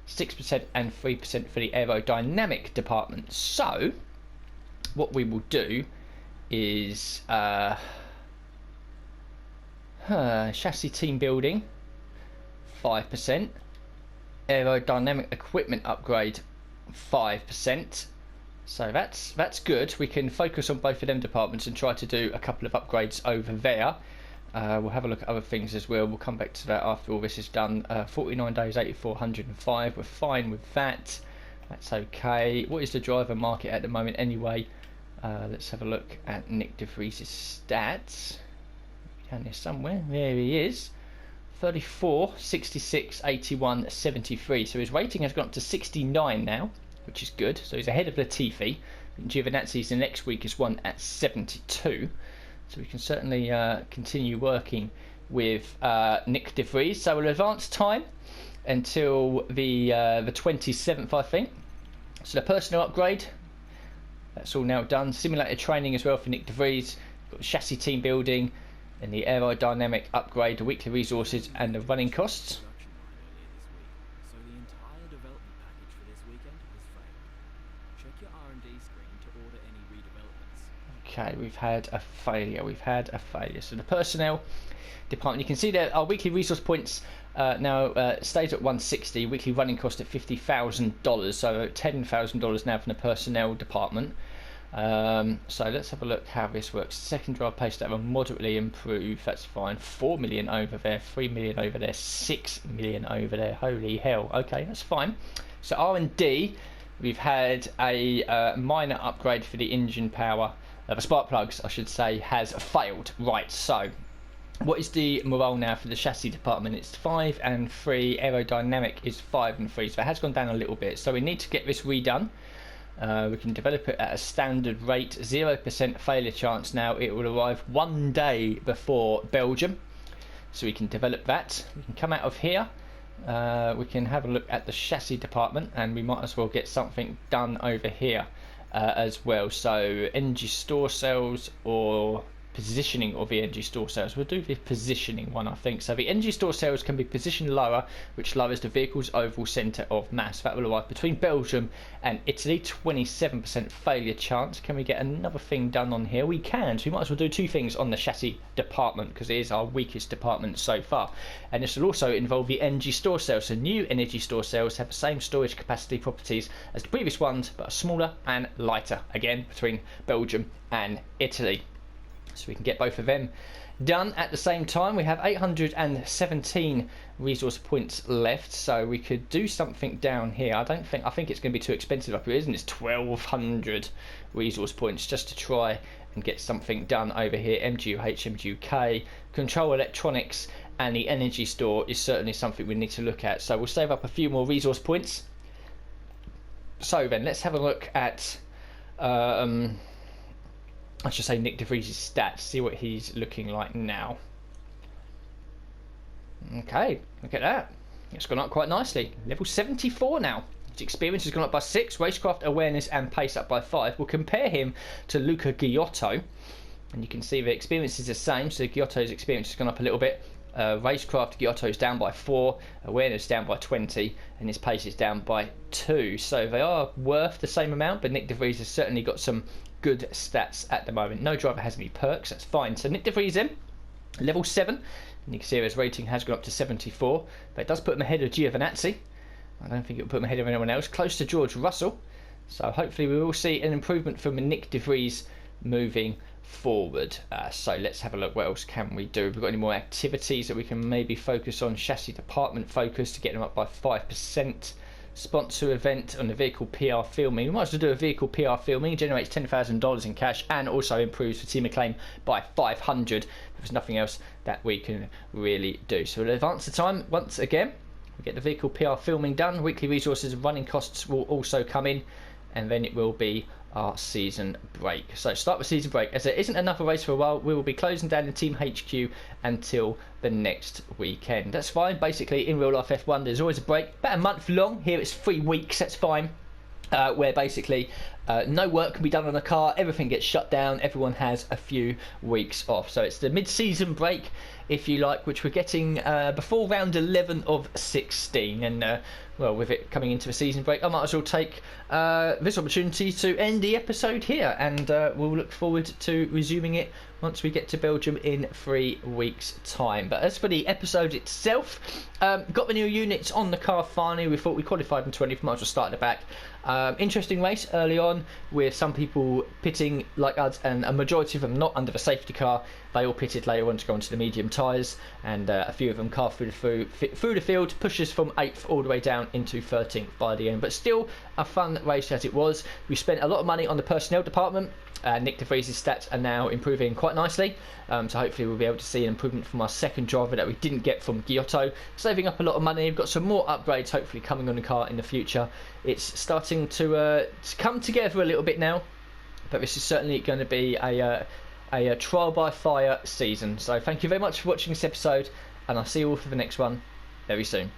6% and 3% for the aerodynamic department. So what we will do is chassis team building 5%, aerodynamic equipment upgrade 5%. So that's good. We can focus on both of them departments and try to do a couple of upgrades over there. We'll have a look at other things as well. We'll come back to that after all this is done. 49 days, 8,405. We're fine with that. That's okay. What is the driver market at the moment anyway? Let's have a look at Nick De Vries' stats. Down there somewhere. There he is. 34, 66, 81, 73. So his rating has gone up to 69 now, which is good. So he's ahead of Latifi. Giovinazzi's the next week is one at 72. So we can certainly continue working with Nick De Vries. So we'll advance time until the 27th, I think. So the personnel upgrade, that's all now done. Simulator training as well for Nick De Vries. Got the chassis team building and the aerodynamic upgrade, the weekly resources and the running costs. Okay, we've had a failure. So the personnel department, you can see that our weekly resource points now stays at 160, weekly running cost at $50,000, so $10,000 now from the personnel department. So let's have a look how this works. Second drive pace that will moderately improve, that's fine. 4 million over there, 3 million over there, 6 million over there. Holy hell. Okay, that's fine. So R&D, we've had a minor upgrade for the engine power. The spark plugs, I should say, has failed. Right, so what is the morale now for the chassis department? It's 5 and 3. Aerodynamic is 5 and 3. So it has gone down a little bit. So we need to get this redone. We can develop it at a standard rate. 0% failure chance now. It will arrive 1 day before Belgium. So we can develop that. We can come out of here. We can have a look at the chassis department, and we might as well get something done over here as well. So energy store cells or positioning of the energy store cells. We'll do the positioning one, I think. So the energy store cells can be positioned lower, which lowers the vehicle's overall centre of mass. That will arrive between Belgium and Italy. 27% failure chance. Can we get another thing done on here? We can. So we might as well do two things on the chassis department, because it is our weakest department so far. And this will also involve the energy store cells. So new energy store cells have the same storage capacity properties as the previous ones, but are smaller and lighter. Again, between Belgium and Italy. So we can get both of them done at the same time. We have 817 resource points left, so we could do something down here. I think it's going to be too expensive up here, isn't it? It's 1200 resource points just to try and get something done over here. MGUH, MGUK, control electronics and the energy store is certainly something we need to look at. So we'll save up a few more resource points. So then let's have a look at I should say Nick De Vries' stats, see what he's looking like now. Okay, look at that. It's gone up quite nicely. Level 74 now. His experience has gone up by 6, racecraft awareness and pace up by 5. We'll compare him to Luca Giotto, and you can see the experience is the same, so Giotto's experience has gone up a little bit. Racecraft Giotto's down by 4, awareness down by 20, and his pace is down by 2. So they are worth the same amount, but Nick De Vries has certainly got some good stats at the moment. No driver has any perks, that's fine. So Nick De Vries in. Level 7, Nick Sierra's rating has gone up to 74, but it does put him ahead of Giovinazzi. I don't think it will put him ahead of anyone else. Close to George Russell. So hopefully we will see an improvement from Nick De Vries moving forward. So let's have a look. What else can we do? Have we got any more activities that we can maybe focus on? Chassis department focus to get them up by 5%. Sponsor event on the vehicle PR filming. We might as well do a vehicle PR filming. It generates $10,000 in cash and also improves for Team Acclaim by 500. There's nothing else that we can really do. So we'll advance the time once again. We get the vehicle PR filming done. Weekly resources and running costs will also come in, and then it will be our season break. So start with season break. As there isn't another race for a while, we will be closing down the Team HQ until the next weekend. That's fine. Basically, in real life F1, there's always a break, about a month long. Here it's 3 weeks. That's fine. Where basically no work can be done on the car, everything gets shut down, everyone has a few weeks off. So it's the mid-season break, if you like, which we're getting before round 11 of 16. And well, with it coming into a season break, I might as well take this opportunity to end the episode here, and we'll look forward to resuming it once we get to Belgium in 3 weeks' time. But as for the episode itself, got the new units on the car finally. We thought we qualified in 20th, might as well start at the back. Interesting race early on, with some people pitting like us and a majority of them not under the safety car. They all pitted later on to go onto the medium tyres, and a few of them carved through the field, pushes from 8th all the way down into 13th by the end. But still a fun race as it was. We spent a lot of money on the personnel department. Nick De Vries' stats are now improving quite nicely, so hopefully we'll be able to see an improvement from our second driver that we didn't get from Giotto, saving up a lot of money. We've got some more upgrades hopefully coming on the car in the future. It's starting to come together a little bit now, but this is certainly going to be a trial by fire season. So thank you very much for watching this episode, and I'll see you all for the next one very soon.